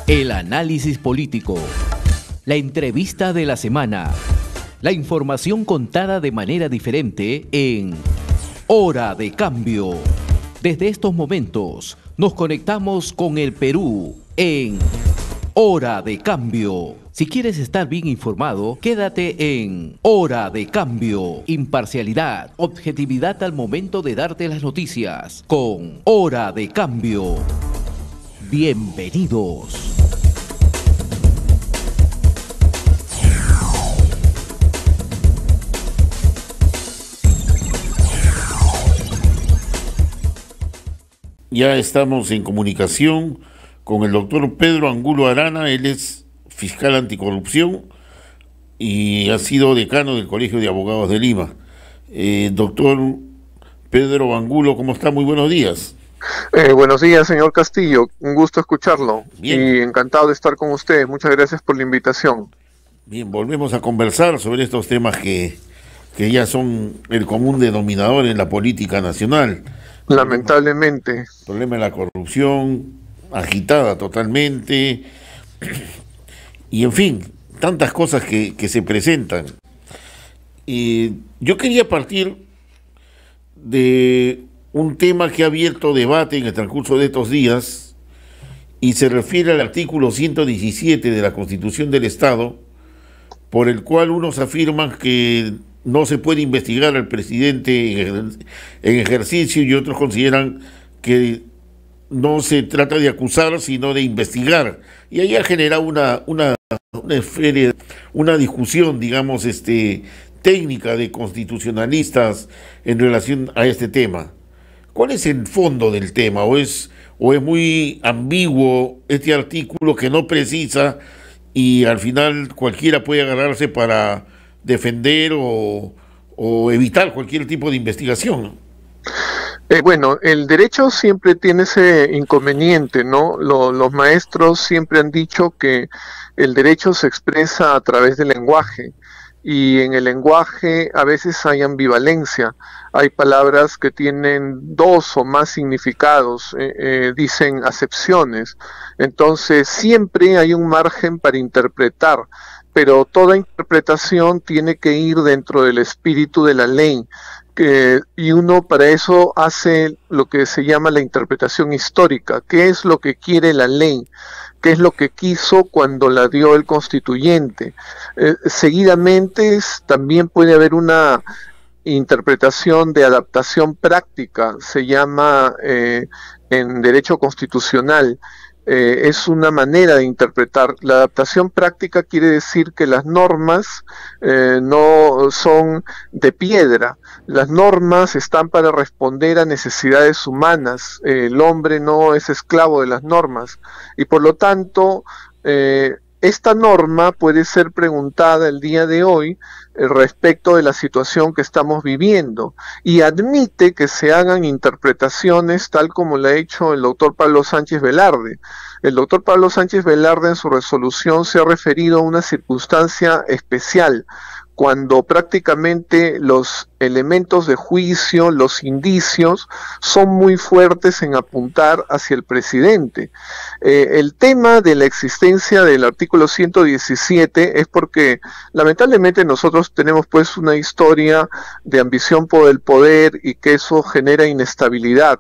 El análisis político, la entrevista de la semana, la información contada de manera diferente en Hora de Cambio. Desde estos momentos nos conectamos con el Perú en Hora de Cambio. Si quieres estar bien informado, quédate en Hora de Cambio. Imparcialidad, objetividad al momento de darte las noticias con Hora de Cambio. Bienvenidos. Ya estamos en comunicación con el doctor Pedro Angulo Arana. Él es fiscal anticorrupción y ha sido decano del Colegio de Abogados de Lima. Doctor Pedro Angulo, ¿cómo está? Muy buenos días. Buenos días, señor Castillo. Un gusto escucharlo. Bien. Y encantado de estar con usted. Muchas gracias por la invitación. Bien, volvemos a conversar sobre estos temas que ya son el común denominador en la política nacional. Lamentablemente. El problema de la corrupción, agitada totalmente, y en fin, tantas cosas que se presentan. Yo quería partir de un tema que ha abierto debate en el transcurso de estos días, y se refiere al artículo 117 de la Constitución del Estado, por el cual unos afirman que no se puede investigar al presidente en ejercicio y otros consideran que no se trata de acusar, sino de investigar. Y ahí ha generado una discusión, digamos, técnica de constitucionalistas en relación a este tema. ¿Cuál es el fondo del tema? ¿O es muy ambiguo este artículo que no precisa y al final cualquiera puede agarrarse para defender o evitar cualquier tipo de investigación? Bueno, el derecho siempre tiene ese inconveniente, ¿no? Los maestros siempre han dicho que el derecho se expresa a través del lenguaje, y en el lenguaje a veces hay ambivalencia. Hay palabras que tienen dos o más significados, dicen acepciones. Entonces siempre hay un margen para interpretar, pero toda interpretación tiene que ir dentro del espíritu de la ley, y uno para eso hace lo que se llama la interpretación histórica. ¿Qué es lo que quiere la ley? ¿Qué es lo que quiso cuando la dio el constituyente? Seguidamente también puede haber una interpretación de adaptación práctica, se llama en derecho constitucional. Es una manera de interpretar. La adaptación práctica quiere decir que las normas no son de piedra. Las normas están para responder a necesidades humanas. El hombre no es esclavo de las normas, y por lo tanto esta norma puede ser preguntada el día de hoy respecto de la situación que estamos viviendo, y admite que se hagan interpretaciones tal como lo ha hecho el doctor Pablo Sánchez Velarde. El doctor Pablo Sánchez Velarde en su resolución se ha referido a una circunstancia especial, cuando prácticamente los elementos de juicio, los indicios, son muy fuertes en apuntar hacia el presidente. El tema de la existencia del artículo 117 es porque lamentablemente nosotros tenemos pues una historia de ambición por el poder, y que eso genera inestabilidad.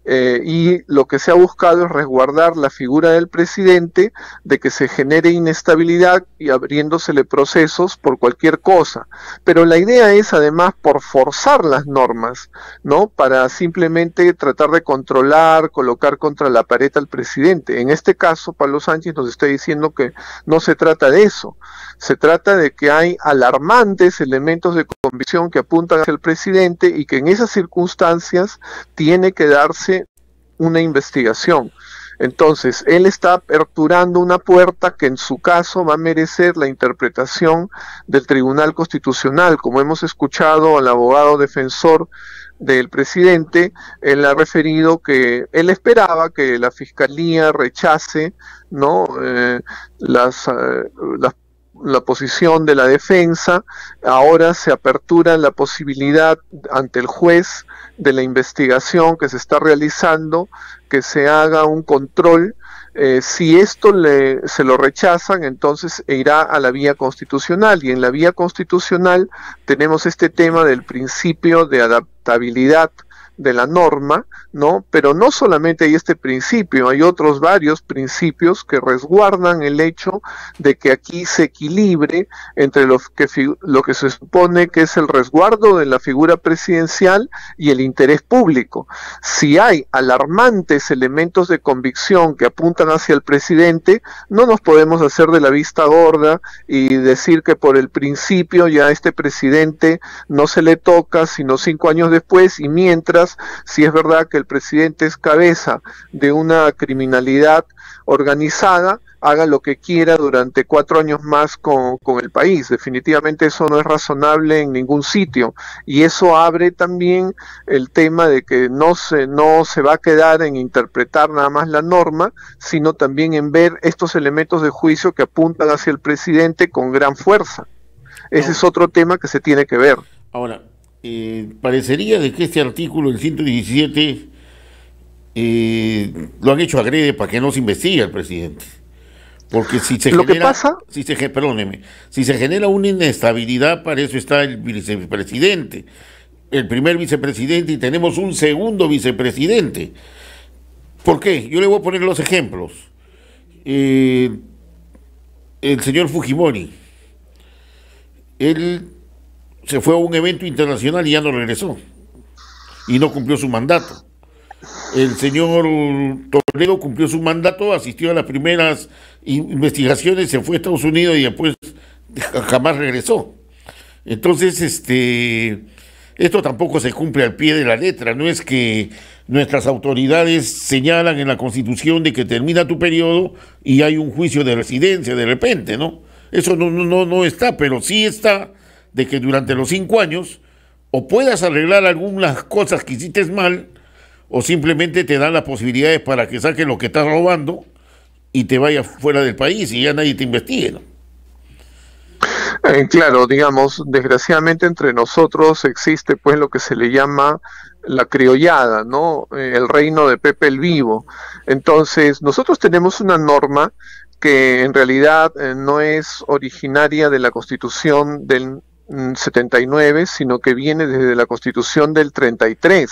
Y lo que se ha buscado es resguardar la figura del presidente de que se genere inestabilidad y abriéndosele procesos por cualquier cosa. Pero la idea es además por forzar las normas, ¿no? Para simplemente tratar de controlar, colocar contra la pared al presidente. En este caso, Pablo Sánchez nos está diciendo que no se trata de eso. Se trata de que hay alarmantes elementos de convicción que apuntan hacia el presidente, y que en esas circunstancias tiene que darse una investigación. Entonces, él está aperturando una puerta que en su caso va a merecer la interpretación del Tribunal Constitucional. Como hemos escuchado al abogado defensor del presidente, él ha referido que él esperaba que la Fiscalía rechace, ¿no?, la posición de la defensa. Ahora se apertura la posibilidad ante el juez de la investigación que se está realizando, que se haga un control Si esto se lo rechazan, entonces irá a la vía constitucional, y en la vía constitucional tenemos este tema del principio de adaptabilidad de la norma, ¿no? Pero no solamente hay este principio, hay otros varios principios que resguardan el hecho de que aquí se equilibre entre lo que se supone que es el resguardo de la figura presidencial y el interés público. Si hay alarmantes elementos de convicción que apuntan hacia el presidente, no nos podemos hacer de la vista gorda y decir que por el principio ya a este presidente no se le toca sino 5 años después, y mientras, si es verdad que el presidente es cabeza de una criminalidad organizada, haga lo que quiera durante 4 años más con el país. Definitivamente eso no es razonable en ningún sitio, y eso abre también el tema de que no se va a quedar en interpretar nada más la norma, sino también en ver estos elementos de juicio que apuntan hacia el presidente con gran fuerza. Ese es otro tema que se tiene que ver. Ahora, parecería de que este artículo, el 117, lo han hecho agrede para que no se investigue al presidente. Porque si se genera una inestabilidad, para eso está el vicepresidente, el primer vicepresidente, y tenemos un segundo vicepresidente. ¿Por qué? Yo le voy a poner los ejemplos. El señor Fujimori, él se fue a un evento internacional y ya no regresó, y no cumplió su mandato. El señor Toledo cumplió su mandato, asistió a las primeras investigaciones, se fue a Estados Unidos y después jamás regresó. Entonces, esto tampoco se cumple al pie de la letra. No es que nuestras autoridades señalan en la Constitución de que termina tu periodo y hay un juicio de residencia de repente, ¿no? Eso no está, pero sí está de que durante los 5 años o puedas arreglar algunas cosas que hiciste mal, o simplemente te dan las posibilidades para que saques lo que estás robando y te vayas fuera del país y ya nadie te investigue, ¿no? Claro, digamos, desgraciadamente entre nosotros existe pues lo que se le llama la criollada, ¿no? El reino de Pepe el Vivo. Entonces, nosotros tenemos una norma que en realidad no es originaria de la Constitución del 79, sino que viene desde la Constitución del 33.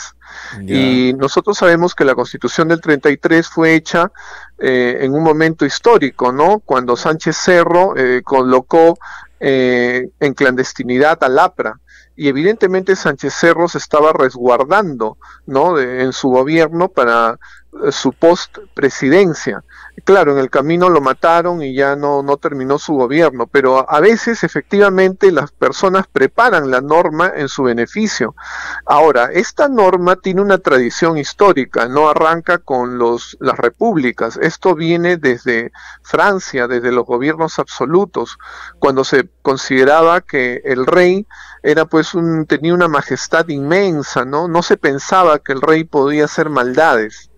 Y nosotros sabemos que la Constitución del 33 fue hecha en un momento histórico, ¿no? Cuando Sánchez Cerro colocó en clandestinidad al APRA. Y evidentemente Sánchez Cerro se estaba resguardando, ¿no? en su gobierno para su post-presidencia. Claro, en el camino lo mataron y ya no terminó su gobierno, pero a veces efectivamente las personas preparan la norma en su beneficio. Ahora, esta norma tiene una tradición histórica, no arranca con las repúblicas. Esto viene desde Francia, desde los gobiernos absolutos, cuando se consideraba que el rey era pues tenía una majestad inmensa, ¿no? No se pensaba que el rey podía hacer maldades.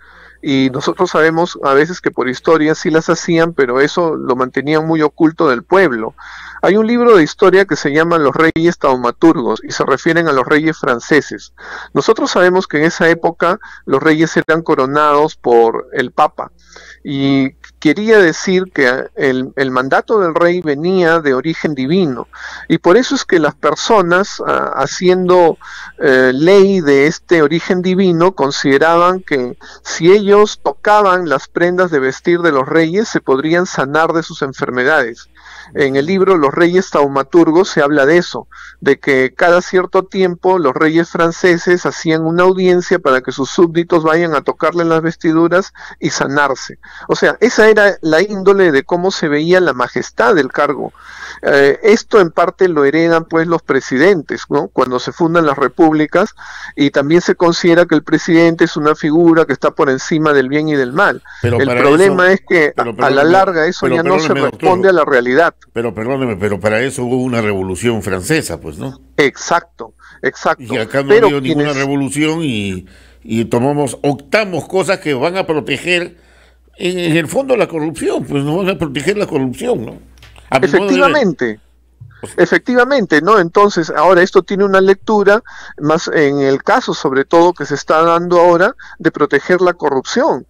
Y nosotros sabemos a veces que por historia sí las hacían, pero eso lo mantenían muy oculto del pueblo. Hay un libro de historia que se llama Los Reyes Taumaturgos y se refieren a los reyes franceses. Nosotros sabemos que en esa época los reyes eran coronados por el Papa, y quería decir que el mandato del rey venía de origen divino, y por eso es que las personas haciendo ley de este origen divino consideraban que si ellos tocaban las prendas de vestir de los reyes se podrían sanar de sus enfermedades. En el libro Los Reyes Taumaturgos se habla de eso, de que cada cierto tiempo los reyes franceses hacían una audiencia para que sus súbditos vayan a tocarle las vestiduras y sanarse. O sea, esa era la índole de cómo se veía la majestad del cargo. Esto en parte lo heredan pues los presidentes, ¿no? Cuando se fundan las repúblicas, y también se considera que el presidente es una figura que está por encima del bien y del mal. Pero el problema es que a la larga eso ya no se responde a la realidad. Pero perdóneme, pero para eso hubo una revolución francesa, pues, ¿no? Exacto. Y acá no ha habido ninguna revolución y optamos cosas que van a proteger en el fondo la corrupción, pues no van a proteger la corrupción, ¿no? Efectivamente. Efectivamente, ¿no? Entonces, ahora esto tiene una lectura más en el caso, sobre todo, que se está dando ahora de proteger la corrupción.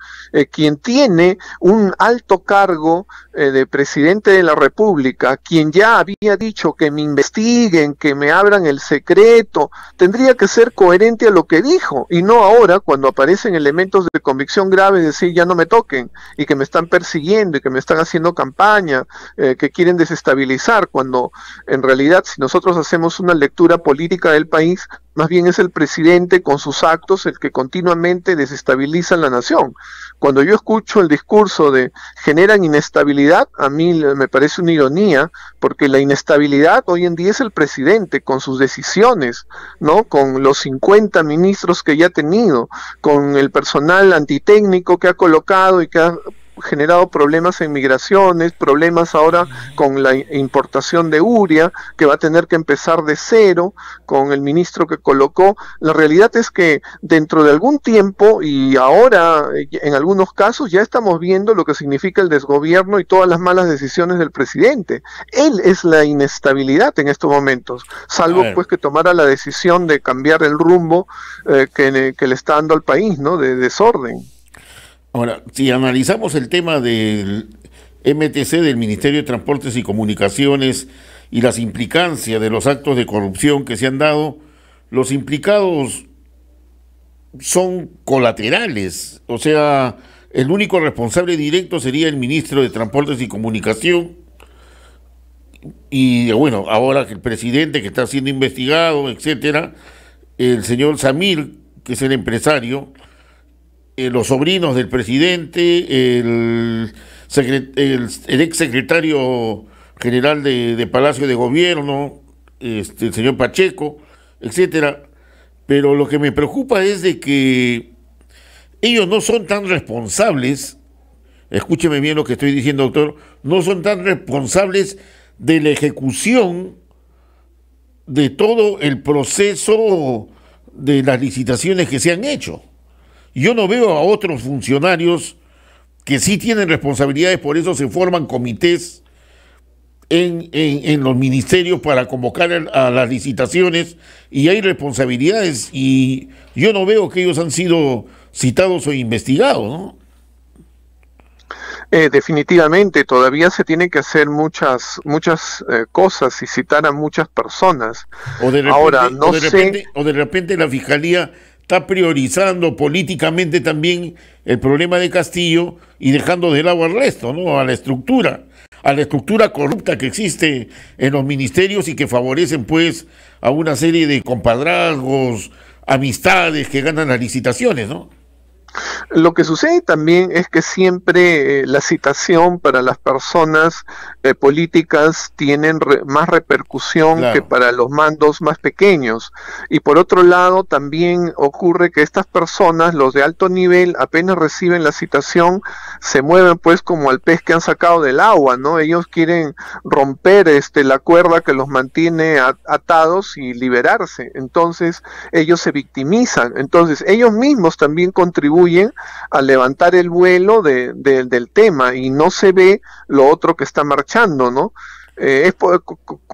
Quien tiene un alto cargo de presidente de la República, quien ya había dicho que me investiguen, que me abran el secreto, tendría que ser coherente a lo que dijo, y no ahora, cuando aparecen elementos de convicción grave, decir ya no me toquen, y que me están persiguiendo, y que me están haciendo campaña, que quieren desestabilizar, cuando en realidad, si nosotros hacemos una lectura política del país, más bien es el presidente con sus actos el que continuamente desestabiliza la nación. Cuando yo escucho el discurso de generan inestabilidad, a mí me parece una ironía, porque la inestabilidad hoy en día es el presidente con sus decisiones, ¿no? Con los 50 ministros que ya ha tenido, con el personal antitécnico que ha colocado y que ha generado problemas en migraciones, problemas ahora con la importación de urea, que va a tener que empezar de cero, con el ministro que colocó. La realidad es que dentro de algún tiempo, y ahora en algunos casos, ya estamos viendo lo que significa el desgobierno y todas las malas decisiones del presidente. Él es la inestabilidad en estos momentos, salvo pues que tomara la decisión de cambiar el rumbo que le está dando al país, ¿no? De desorden. Ahora, si analizamos el tema del MTC, del Ministerio de Transportes y Comunicaciones, y las implicancias de los actos de corrupción que se han dado, los implicados son colaterales. O sea, el único responsable directo sería el ministro de Transportes y Comunicación. Y bueno, ahora que el presidente que está siendo investigado, etcétera, el señor Samir, que es el empresario, los sobrinos del presidente, el ex secretario general de Palacio de Gobierno, el señor Pacheco, etcétera. Pero lo que me preocupa es de que ellos no son tan responsables, escúcheme bien lo que estoy diciendo, doctor, no son tan responsables de la ejecución de todo el proceso de las licitaciones que se han hecho. Yo no veo a otros funcionarios que sí tienen responsabilidades, por eso se forman comités en los ministerios para convocar a las licitaciones, y hay responsabilidades, y yo no veo que ellos han sido citados o investigados, ¿no? Definitivamente, todavía se tienen que hacer muchas cosas y citar a muchas personas. Ahora, no sé... O de repente la Fiscalía está priorizando políticamente también el problema de Castillo y dejando de lado al resto, ¿no? A la estructura corrupta que existe en los ministerios y que favorecen pues a una serie de compadrazgos, amistades que ganan las licitaciones, ¿no? Lo que sucede también es que siempre la citación para las personas políticas tienen más repercusión, claro, que para los mandos más pequeños. Y por otro lado también ocurre que estas personas, los de alto nivel, apenas reciben la citación, se mueven pues como al pez que han sacado del agua, ¿no? Ellos quieren romper la cuerda que los mantiene atados y liberarse. Entonces ellos se victimizan. Entonces ellos mismos también contribuyen a levantar el vuelo del tema, y no se ve lo otro que está marchando, ¿no?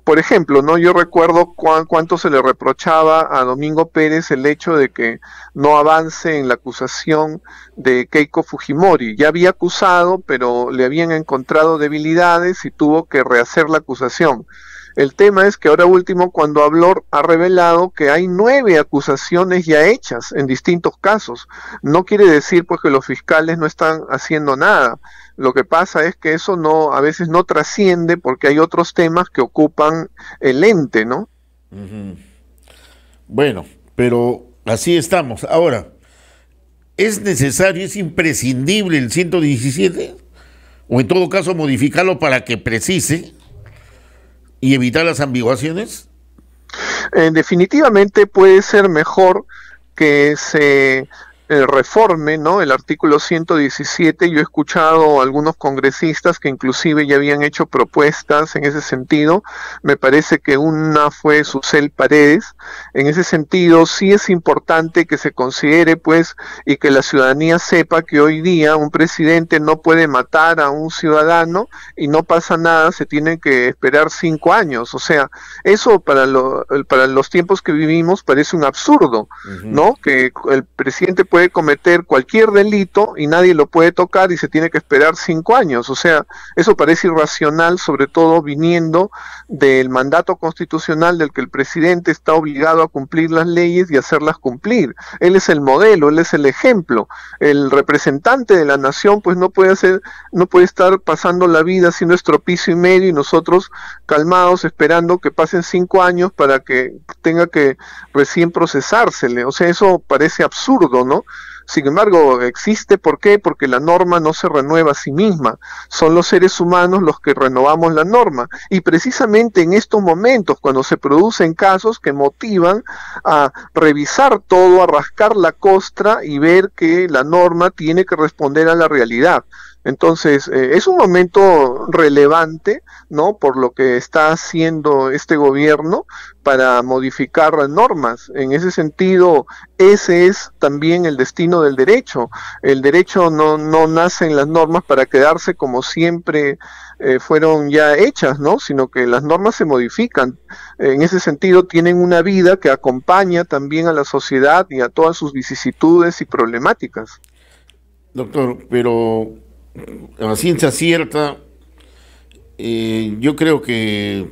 Por ejemplo, ¿no? Yo recuerdo cuánto se le reprochaba a Domingo Pérez el hecho de que no avance en la acusación de Keiko Fujimori. Ya había acusado, pero le habían encontrado debilidades y tuvo que rehacer la acusación. El tema es que ahora último, cuando habló, ha revelado que hay 9 acusaciones ya hechas en distintos casos. No quiere decir pues que los fiscales no están haciendo nada. Lo que pasa es que eso a veces no trasciende porque hay otros temas que ocupan el ente, ¿no? Uh-huh. Bueno, pero así estamos. Ahora, ¿es necesario, es imprescindible el 117? O en todo caso modificarlo para que precise y evitar las ambiguaciones? Definitivamente puede ser mejor que se reforme, ¿no?, el artículo 117. Yo he escuchado a algunos congresistas que inclusive ya habían hecho propuestas en ese sentido. Me parece que una fue Susel Paredes. En ese sentido, sí es importante que se considere, pues, y que la ciudadanía sepa que hoy día un presidente no puede matar a un ciudadano y no pasa nada, se tiene que esperar 5 años. O sea, eso para los tiempos que vivimos parece un absurdo, ¿no? Que el presidente puede cometer cualquier delito y nadie lo puede tocar y se tiene que esperar 5 años. O sea, eso parece irracional, sobre todo viniendo del mandato constitucional del que el presidente está obligado a cumplir las leyes y hacerlas cumplir. Él es el modelo, él es el ejemplo. El representante de la nación pues no puede estar pasando la vida haciendo estropicio y medio y nosotros calmados esperando que pasen 5 años para que tenga que recién procesársele. O sea, eso parece absurdo, ¿no? Sin embargo, existe. ¿Por qué? Porque la norma no se renueva a sí misma. Son los seres humanos los que renovamos la norma. Y precisamente en estos momentos, cuando se producen casos que motivan a revisar todo, a rascar la costra y ver que la norma tiene que responder a la realidad. Entonces, es un momento relevante, ¿no?, por lo que está haciendo este gobierno para modificar las normas. En ese sentido, ese es también el destino del derecho. El derecho no nace en las normas para quedarse como siempre fueron ya hechas, ¿no?, sino que las normas se modifican. En ese sentido, tienen una vida que acompaña también a la sociedad y a todas sus vicisitudes y problemáticas. Doctor, pero a ciencia cierta, yo creo que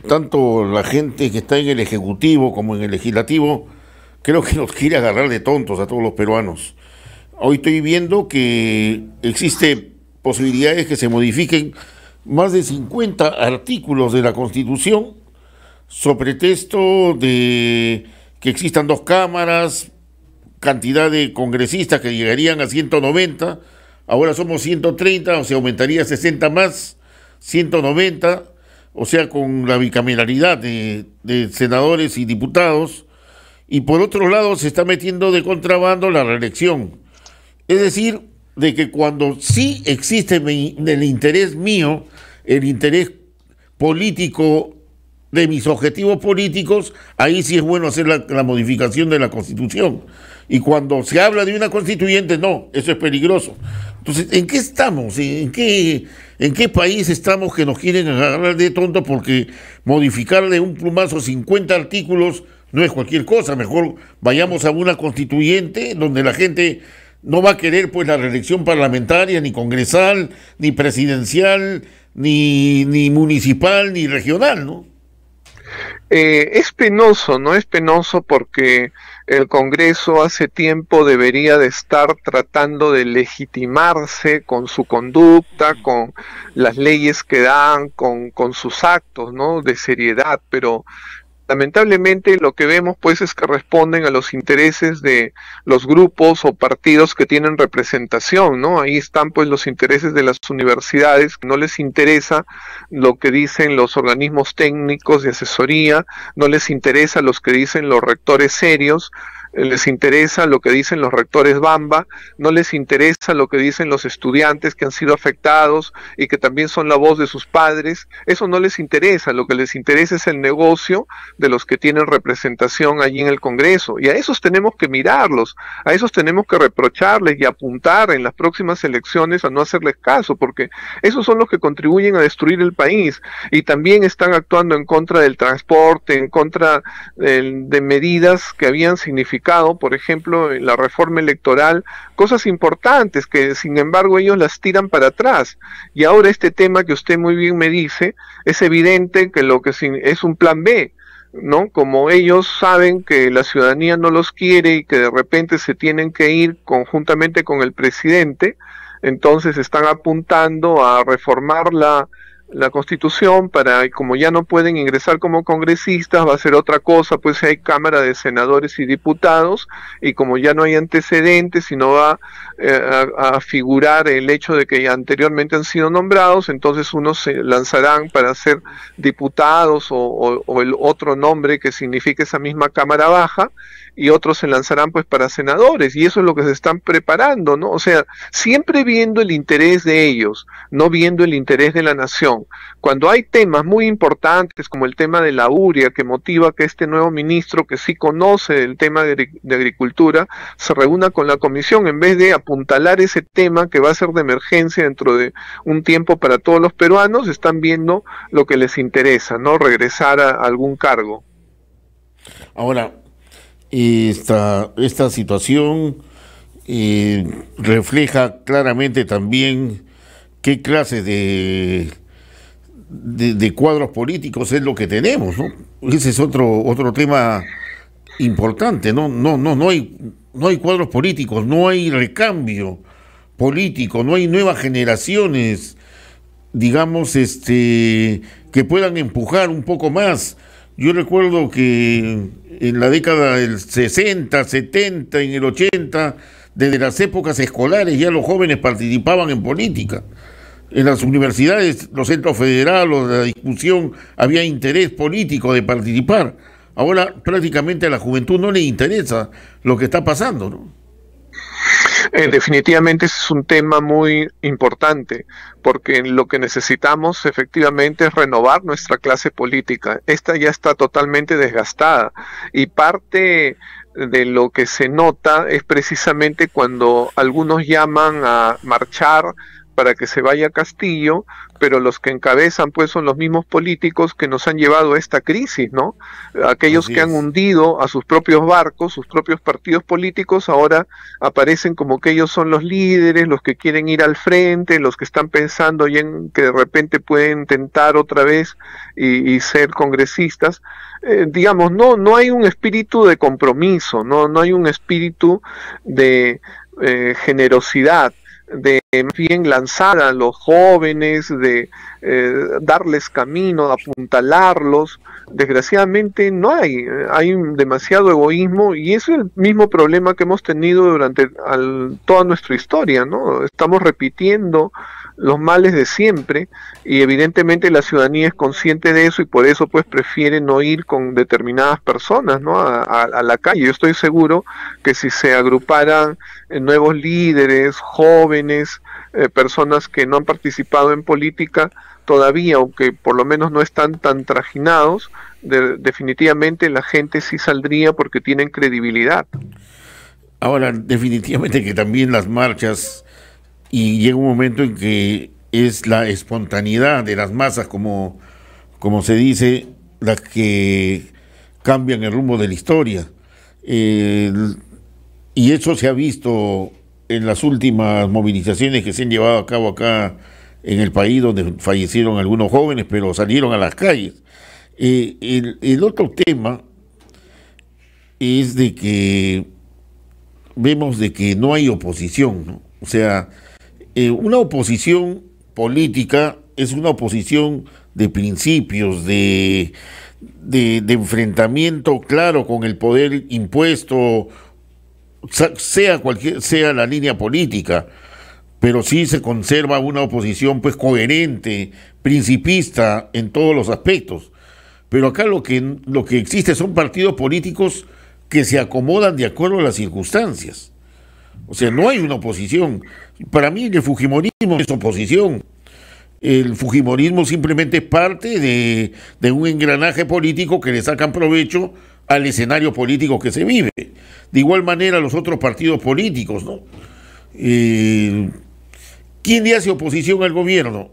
tanto la gente que está en el Ejecutivo como en el Legislativo, creo que nos quiere agarrar de tontos a todos los peruanos. Hoy estoy viendo que existe posibilidades que se modifiquen más de 50 artículos de la Constitución, sobre pretexto de que existan 2 cámaras, cantidad de congresistas que llegarían a 190, ahora somos 130, o sea, aumentaría 60 más, 190, o sea, con la bicameralidad de senadores y diputados, y por otro lado se está metiendo de contrabando la reelección. Es decir, de que cuando sí existe el interés mío, el interés político de mis objetivos políticos, ahí sí es bueno hacer la modificación de la Constitución. Y cuando se habla de una constituyente, no, eso es peligroso. Entonces, ¿en qué estamos? ¿En qué país estamos que nos quieren agarrar de tonto porque modificarle un plumazo 50 artículos no es cualquier cosa? Mejor vayamos a una constituyente donde la gente no va a querer pues la reelección parlamentaria, ni congresal, ni presidencial, ni municipal, ni regional, ¿no? Es penoso, ¿no? Es penoso porque el Congreso hace tiempo debería de estar tratando de legitimarse con su conducta, con las leyes que dan, con sus actos, ¿no?, de seriedad, pero lamentablemente lo que vemos pues es que responden a los intereses de los grupos o partidos que tienen representación, ¿no? Ahí están pues los intereses de las universidades, que no les interesa lo que dicen los organismos técnicos de asesoría, no les interesa lo que dicen los rectores serios, les interesa lo que dicen los rectores Bamba, no les interesa lo que dicen los estudiantes que han sido afectados y que también son la voz de sus padres. Eso no les interesa. Lo que les interesa es el negocio de los que tienen representación allí en el Congreso, y a esos tenemos que mirarlos, a esos tenemos que reprocharles y apuntar en las próximas elecciones a no hacerles caso, porque esos son los que contribuyen a destruir el país y también están actuando en contra del transporte, en contra de medidas que habían significado, por ejemplo, en la reforma electoral, cosas importantes que sin embargo ellos las tiran para atrás. Y ahora este tema que usted muy bien me dice, es evidente que lo que es un plan B, ¿no? Como ellos saben que la ciudadanía no los quiere y que de repente se tienen que ir conjuntamente con el presidente, entonces están apuntando a reformar la Constitución para, como ya no pueden ingresar como congresistas, va a ser otra cosa, pues hay Cámara de Senadores y Diputados, y como ya no hay antecedentes, sino va a figurar el hecho de que ya anteriormente han sido nombrados, entonces unos se lanzarán para ser diputados o el otro nombre que signifique esa misma Cámara Baja, y otros se lanzarán pues para senadores, y eso es lo que se están preparando, ¿no? O sea, siempre viendo el interés de ellos, no viendo el interés de la nación. Cuando hay temas muy importantes como el tema de la urea, que motiva que este nuevo ministro, que sí conoce el tema de agricultura, se reúna con la comisión, en vez de apuntalar ese tema que va a ser de emergencia dentro de un tiempo para todos los peruanos, están viendo lo que les interesa, ¿no? Regresar a algún cargo. Ahora, esta situación refleja claramente también qué clase de cuadros políticos es lo que tenemos, ¿no? Ese es otro tema importante, ¿no? No hay cuadros políticos, no hay recambio político, no hay nuevas generaciones, digamos, que puedan empujar un poco más. Yo recuerdo que en la década del 60, 70, en el 80, desde las épocas escolares ya los jóvenes participaban en política. En las universidades, los centros federales, la discusión, había interés político de participar. Ahora prácticamente a la juventud no le interesa lo que está pasando, ¿no? Definitivamente ese es un tema muy importante, porque lo que necesitamos efectivamente es renovar nuestra clase política. Esta ya está totalmente desgastada, y parte de lo que se nota es precisamente cuando algunos llaman a marchar para que se vaya a Castillo, pero los que encabezan pues son los mismos políticos que nos han llevado a esta crisis, ¿no? Aquellos que han hundido a sus propios barcos, sus propios partidos políticos, ahora aparecen como que ellos son los líderes, los que quieren ir al frente, los que están pensando ya en que de repente pueden tentar otra vez y ser congresistas. Digamos, no hay un espíritu de compromiso, no hay un espíritu de generosidad, de más bien lanzar a los jóvenes, de darles camino, apuntalarlos. Desgraciadamente no hay demasiado egoísmo, y eso es el mismo problema que hemos tenido durante toda nuestra historia, ¿no? Estamos repitiendo los males de siempre, y evidentemente la ciudadanía es consciente de eso, y por eso pues prefiere no ir con determinadas personas, ¿no? a la calle. Yo estoy seguro que si se agruparan nuevos líderes, jóvenes, personas que no han participado en política todavía, aunque por lo menos no están tan trajinados, definitivamente la gente sí saldría porque tienen credibilidad. Ahora, definitivamente que también las marchas, y llega un momento en que es la espontaneidad de las masas, como se dice, las que cambian el rumbo de la historia. Y eso se ha visto en las últimas movilizaciones que se han llevado a cabo acá en el país, donde fallecieron algunos jóvenes, pero salieron a las calles. El otro tema es de que vemos de que no hay oposición, ¿no? O sea, una oposición política es una oposición de principios, de enfrentamiento claro con el poder impuesto, sea la línea política, pero sí se conserva una oposición pues coherente, principista en todos los aspectos. Pero acá lo que existe son partidos políticos que se acomodan de acuerdo a las circunstancias. O sea, no hay una oposición. Para mí el fujimorismo es oposición. El fujimorismo simplemente es parte de un engranaje político que le sacan provecho al escenario político que se vive. De igual manera los otros partidos políticos, ¿no? ¿Quién le hace oposición al gobierno?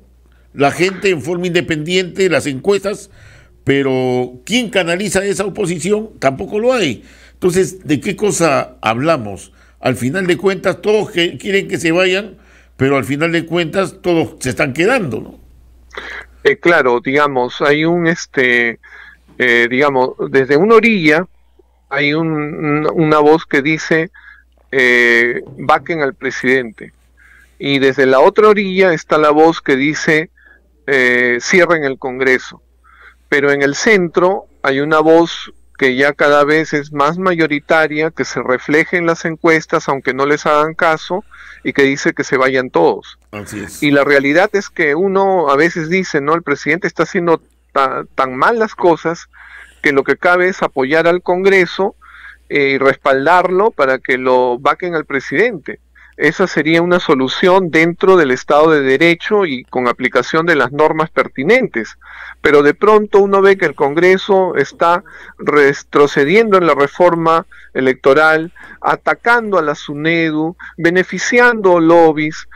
La gente en forma independiente, las encuestas, pero ¿quién canaliza esa oposición? Tampoco lo hay. Entonces, ¿de qué cosa hablamos? Al final de cuentas, todos quieren que se vayan, pero al final de cuentas, todos se están quedando, ¿no? Claro, digamos, hay digamos, desde una orilla hay una voz que dice vaquen al presidente, y desde la otra orilla está la voz que dice cierren el Congreso. Pero en el centro hay una voz que ya cada vez es más mayoritaria, que se refleja en las encuestas, aunque no les hagan caso, y que dice que se vayan todos. Así es. Y la realidad es que uno a veces dice, ¿no? El presidente está haciendo tan mal las cosas que lo que cabe es apoyar al Congreso y respaldarlo para que lo vaquen al presidente. Esa sería una solución dentro del Estado de Derecho y con aplicación de las normas pertinentes. Pero de pronto uno ve que el Congreso está retrocediendo en la reforma electoral, atacando a la SUNEDU, beneficiando lobbies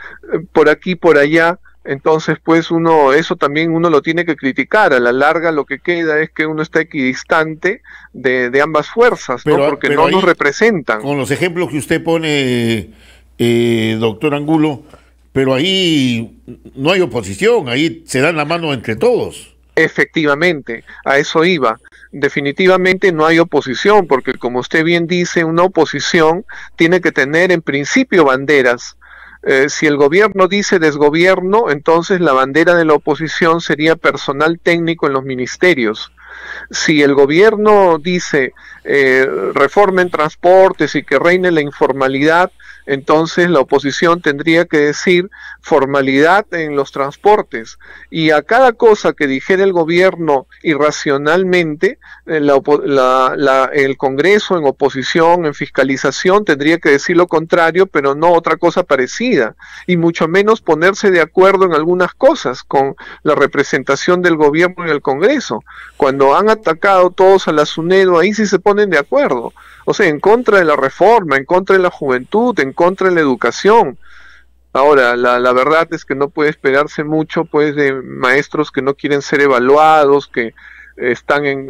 por aquí por allá. Entonces, pues eso también uno lo tiene que criticar. A la larga lo que queda es que uno está equidistante de ambas fuerzas, ¿no? Porque no nos representan. Con los ejemplos que usted pone, doctor Angulo, pero ahí no hay oposición, ahí se dan la mano entre todos. Efectivamente, a eso iba. Definitivamente no hay oposición, porque como usted bien dice, una oposición tiene que tener en principio banderas. Si el gobierno dice desgobierno, entonces la bandera de la oposición sería personal técnico en los ministerios. Si el gobierno dice reformen transportes y que reine la informalidad, entonces la oposición tendría que decir formalidad en los transportes. Y a cada cosa que dijera el gobierno irracionalmente, el Congreso en oposición, en fiscalización, tendría que decir lo contrario, pero no otra cosa parecida. Y mucho menos ponerse de acuerdo en algunas cosas con la representación del gobierno en el Congreso. Cuando han atacado todos a la SUNEDU, ahí sí se ponen de acuerdo. O sea, en contra de la reforma, en contra de la juventud, en contra de la educación. Ahora, la verdad es que no puede esperarse mucho, pues, de maestros que no quieren ser evaluados, que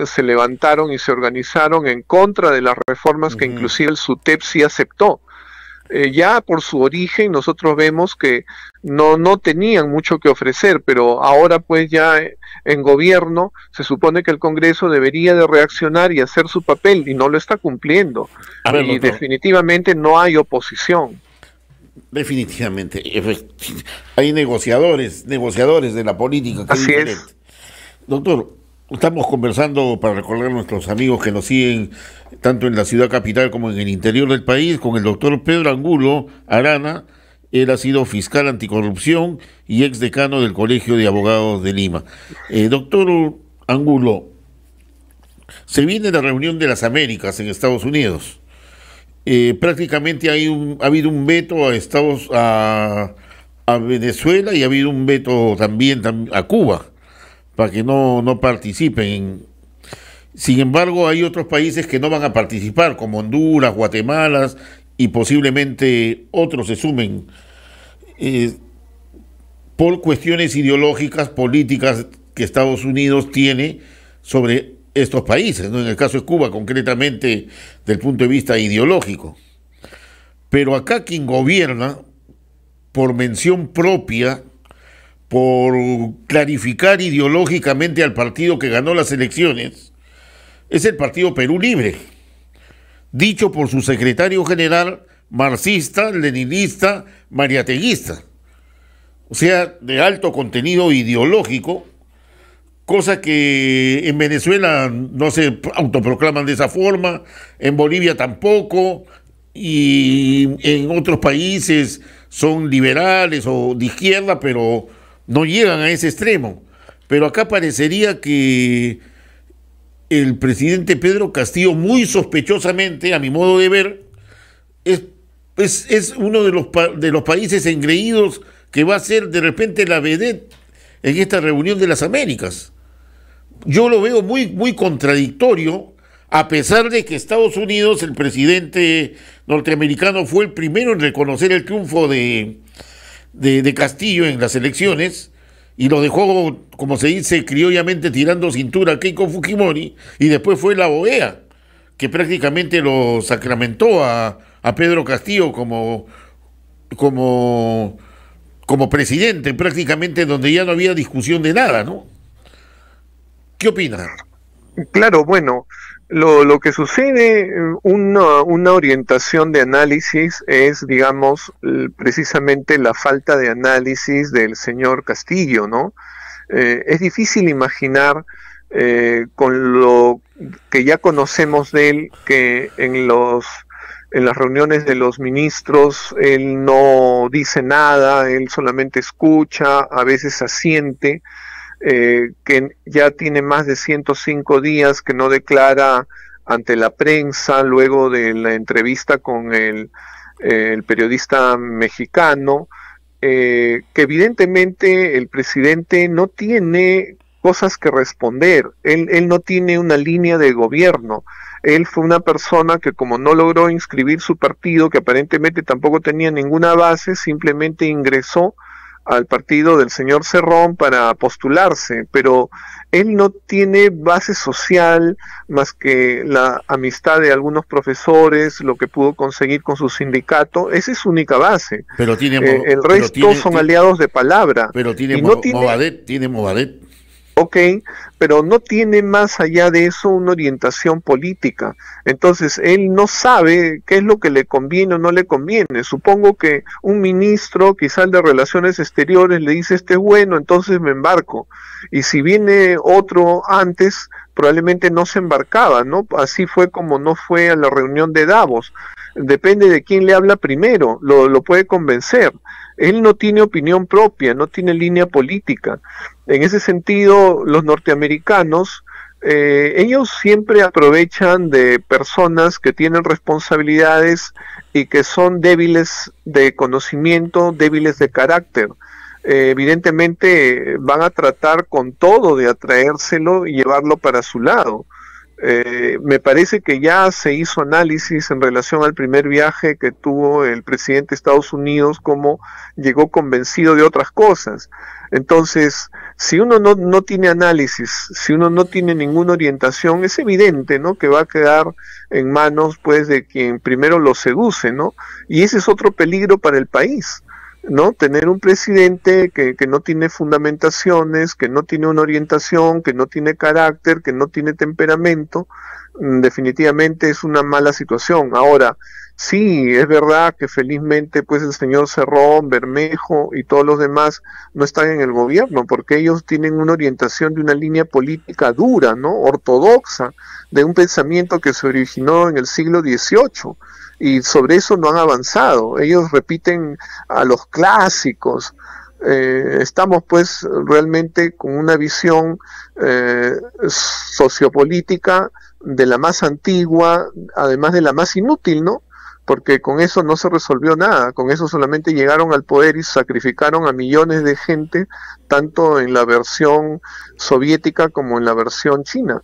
se levantaron y se organizaron en contra de las reformas que inclusive el SUTEP sí aceptó. Ya por su origen nosotros vemos que no tenían mucho que ofrecer, pero ahora pues ya en gobierno se supone que el Congreso debería de reaccionar y hacer su papel y no lo está cumpliendo. Y definitivamente no hay oposición. Definitivamente. Hay negociadores de la política. Así es. Doctor, estamos conversando, para recordar a nuestros amigos que nos siguen tanto en la ciudad capital como en el interior del país, con el doctor Pedro Angulo Arana. Él ha sido fiscal anticorrupción y ex decano del Colegio de Abogados de Lima. Doctor Angulo, se viene la reunión de las Américas en Estados Unidos. Prácticamente ha habido un veto a Venezuela y ha habido un veto también a Cuba para que no participen. Sin embargo, hay otros países que no van a participar, como Honduras, Guatemala, y posiblemente otros se sumen por cuestiones ideológicas, políticas que Estados Unidos tiene sobre estos países, ¿no? En el caso de Cuba, concretamente, del punto de vista ideológico. Pero acá quien gobierna, por mención propia, por clarificar ideológicamente al partido que ganó las elecciones, es el Partido Perú Libre, dicho por su secretario general marxista, leninista, mariateguista, o sea, de alto contenido ideológico, cosa que en Venezuela no se autoproclaman de esa forma, en Bolivia tampoco, y en otros países son liberales o de izquierda, pero no llegan a ese extremo. Pero acá parecería que el presidente Pedro Castillo, muy sospechosamente, a mi modo de ver, es uno de los países engreídos que va a ser de repente la vedette en esta reunión de las Américas. Yo lo veo muy contradictorio, a pesar de que Estados Unidos, el presidente norteamericano, fue el primero en reconocer el triunfo de Castillo en las elecciones, y lo dejó, como se dice criollamente, tirando cintura a Keiko Fujimori, y después fue la OEA, que prácticamente lo sacramentó a Pedro Castillo como presidente, prácticamente, donde ya no había discusión de nada, ¿no? ¿Qué opina? Claro, bueno, lo que sucede, una orientación de análisis es, digamos, precisamente la falta de análisis del señor Castillo, ¿no? Es difícil imaginar con lo que ya conocemos de él, que en las reuniones de los ministros él no dice nada, él solamente escucha, a veces asiente, que ya tiene más de 105 días que no declara ante la prensa luego de la entrevista con el periodista mexicano, que evidentemente el presidente no tiene cosas que responder, él no tiene una línea de gobierno. Él fue una persona que, como no logró inscribir su partido, que aparentemente tampoco tenía ninguna base, simplemente ingresó al partido del señor Cerrón para postularse, pero él no tiene base social más que la amistad de algunos profesores, lo que pudo conseguir con su sindicato. Esa es su única base. Pero tiene, el resto son aliados de palabra. Pero tiene, tiene Movadet. Ok, pero no tiene más allá de eso una orientación política. Entonces, él no sabe qué es lo que le conviene o no le conviene. Supongo que un ministro, quizá el de Relaciones Exteriores, le dice, este es bueno, entonces me embarco. Y si viene otro antes, probablemente no se embarcaba, ¿no? Así fue como no fue a la reunión de Davos. Depende de quién le habla primero, lo puede convencer. Él no tiene opinión propia, no tiene línea política. En ese sentido, los norteamericanos, ellos siempre aprovechan de personas que tienen responsabilidades y que son débiles de conocimiento, débiles de carácter. Evidentemente van a tratar con todo de atraérselo y llevarlo para su lado. Me parece que ya se hizo análisis en relación al primer viaje que tuvo el presidente de Estados Unidos, cómo llegó convencido de otras cosas. Entonces, si uno no tiene análisis, si uno no tiene ninguna orientación, es evidente, ¿no?, que va a quedar en manos, pues, de quien primero lo seduce, ¿no? Y ese es otro peligro para el país, ¿no? Tener un presidente que no tiene fundamentaciones, que no tiene una orientación, que no tiene carácter, que no tiene temperamento, definitivamente es una mala situación. Ahora, sí, es verdad que felizmente pues el señor Cerrón, Bermejo y todos los demás no están en el gobierno, porque ellos tienen una orientación de una línea política dura, ¿no?, ortodoxa, de un pensamiento que se originó en el siglo XVIII. Y sobre eso no han avanzado. Ellos repiten a los clásicos. Estamos pues realmente con una visión sociopolítica de la más antigua, además de la más inútil, ¿no? Porque con eso no se resolvió nada, con eso solamente llegaron al poder y sacrificaron a millones de gente, tanto en la versión soviética como en la versión china.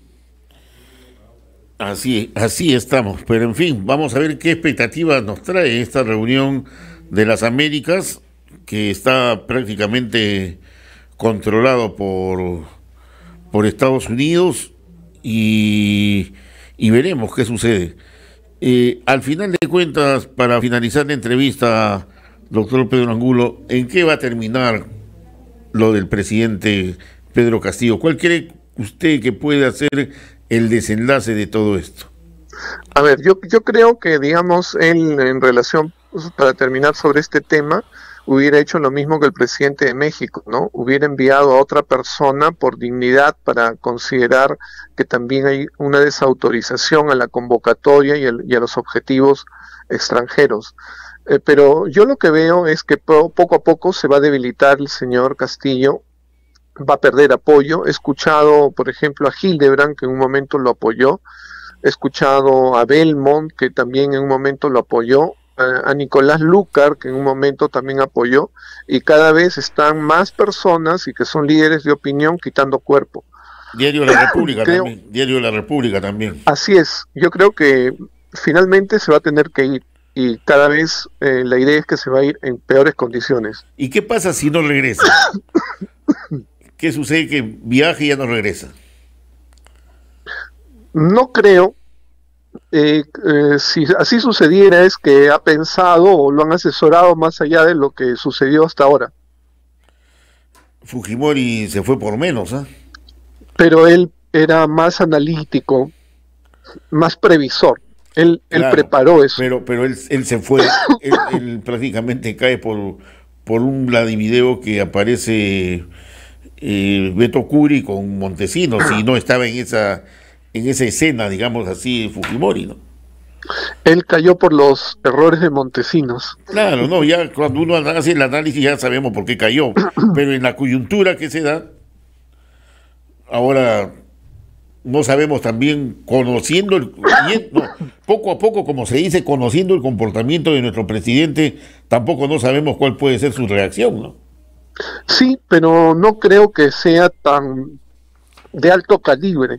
Así estamos, pero en fin, vamos a ver qué expectativas nos trae esta reunión de las Américas, que está prácticamente controlado por Estados Unidos, y veremos qué sucede. Al final de cuentas, para finalizar la entrevista, doctor Pedro Angulo, ¿en qué va a terminar lo del presidente Pedro Castillo? ¿Cuál cree usted que puede ser el desenlace de todo esto? A ver, yo creo que, digamos, él en relación, para terminar sobre este tema, hubiera hecho lo mismo que el presidente de México, ¿no? Hubiera enviado a otra persona por dignidad para considerar que también hay una desautorización a la convocatoria y a los objetivos extranjeros. Pero yo lo que veo es que poco a poco se va a debilitar el señor Castillo, va a perder apoyo. He escuchado, por ejemplo, a Hildebrand, que en un momento lo apoyó, he escuchado a Belmont, que también en un momento lo apoyó, a Nicolás Lucar, que en un momento también apoyó, y cada vez están más personas y que son líderes de opinión quitando cuerpo. Diario La República también, Diario La República también. Así es, yo creo que finalmente se va a tener que ir, y cada vez la idea es que se va a ir en peores condiciones. ¿Y qué pasa si no regresa? ¿Qué sucede? Que viaja y ya no regresa. No creo. Si así sucediera, es que ha pensado o lo han asesorado más allá de lo que sucedió hasta ahora. Fujimori se fue por menos, ¿eh? Pero él era más analítico, más previsor. Él preparó eso. Pero él se fue, él prácticamente cae por un Vladivideo que aparece Beto Curi con Montesinos si no estaba en esa escena, digamos así, Fujimori, ¿no? Él cayó por los errores de Montesinos. Claro, no, ya cuando uno hace el análisis ya sabemos por qué cayó, pero en la coyuntura que se da, ahora no sabemos también, conociendo poco a poco, como se dice, conociendo el comportamiento de nuestro presidente, tampoco no sabemos cuál puede ser su reacción, ¿no? Sí, pero no creo que sea tan de alto calibre.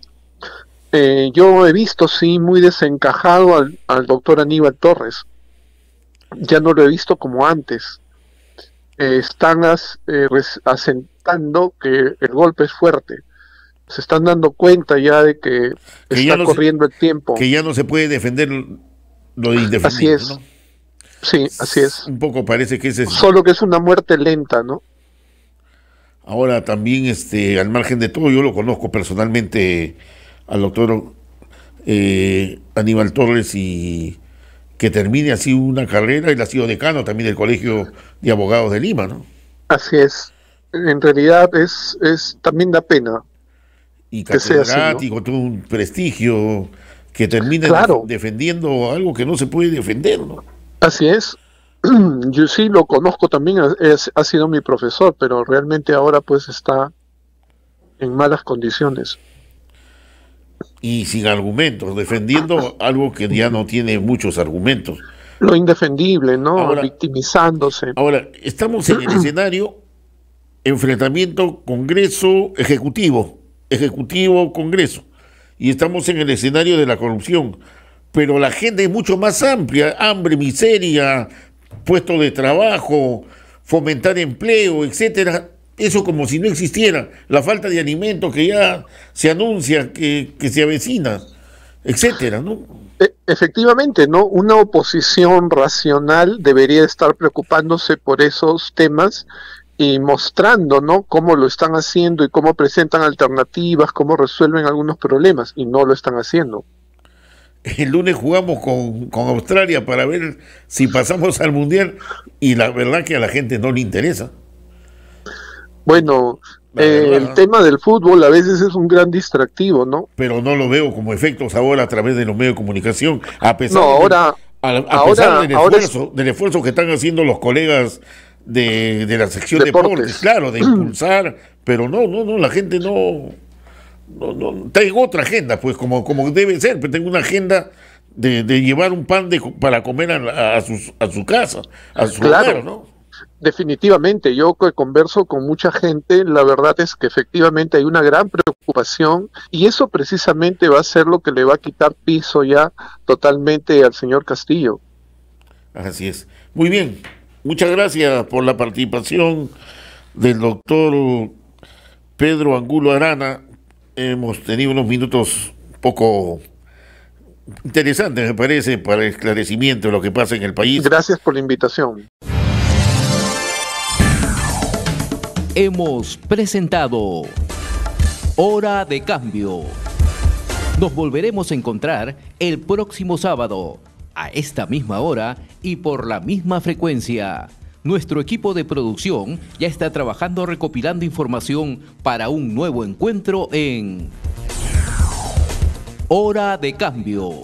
Yo he visto, sí, muy desencajado al doctor Aníbal Torres. Ya no lo he visto como antes. Están asentando que el golpe es fuerte. Se están dando cuenta ya de que está corriendo el tiempo. Que ya no se puede defender lo de indefendible. Así es. ¿No? Sí, así es. Un poco parece que ese es... Solo que es una muerte lenta, ¿no? Ahora también, al margen de todo, yo lo conozco personalmente al doctor Aníbal Torres, y que termine así una carrera. Él ha sido decano también del Colegio de Abogados de Lima, ¿no? Así es. En realidad también da pena. Y catedrático, todo un prestigio, que termine defendiendo algo que no se puede defender, ¿no? Así es. Yo sí lo conozco también, ha sido mi profesor, pero realmente ahora pues está en malas condiciones. Y sin argumentos, defendiendo algo que ya no tiene muchos argumentos. Lo indefendible, ¿no? Ahora, victimizándose. Ahora, estamos en el escenario enfrentamiento Congreso-Ejecutivo, Ejecutivo-Congreso, y estamos en el escenario de la corrupción, pero la agenda es mucho más amplia: hambre, miseria, puestos de trabajo, fomentar empleo, etcétera. Eso como si no existiera. La falta de alimentos que ya se anuncia, que se avecina, etcétera, ¿no? Efectivamente, ¿no? Una oposición racional debería estar preocupándose por esos temas y mostrando, ¿no?, cómo lo están haciendo y cómo presentan alternativas, cómo resuelven algunos problemas, y no lo están haciendo. El lunes jugamos con Australia para ver si pasamos al Mundial, y la verdad que a la gente no le interesa. Bueno, el tema del fútbol a veces es un gran distractivo, ¿no? Pero no lo veo como efectos ahora a través de los medios de comunicación, a pesar, del esfuerzo que están haciendo los colegas de la sección deportes, claro, de impulsar, pero no, la gente no está en otra agenda, pues como debe ser, pero tengo una agenda de llevar un pan para comer a su casa, a su hogar, ¿no? Definitivamente, yo que converso con mucha gente, la verdad es que efectivamente hay una gran preocupación, y eso precisamente va a ser lo que le va a quitar piso ya totalmente al señor Castillo. Así es. Muy bien, muchas gracias por la participación del doctor Pedro Angulo Arana. Hemos tenido unos minutos poco interesantes, me parece, para el esclarecimiento de lo que pasa en el país. Gracias por la invitación. Hemos presentado Hora de Cambio. Nos volveremos a encontrar el próximo sábado, a esta misma hora y por la misma frecuencia. Nuestro equipo de producción ya está trabajando recopilando información para un nuevo encuentro en Hora de Cambio.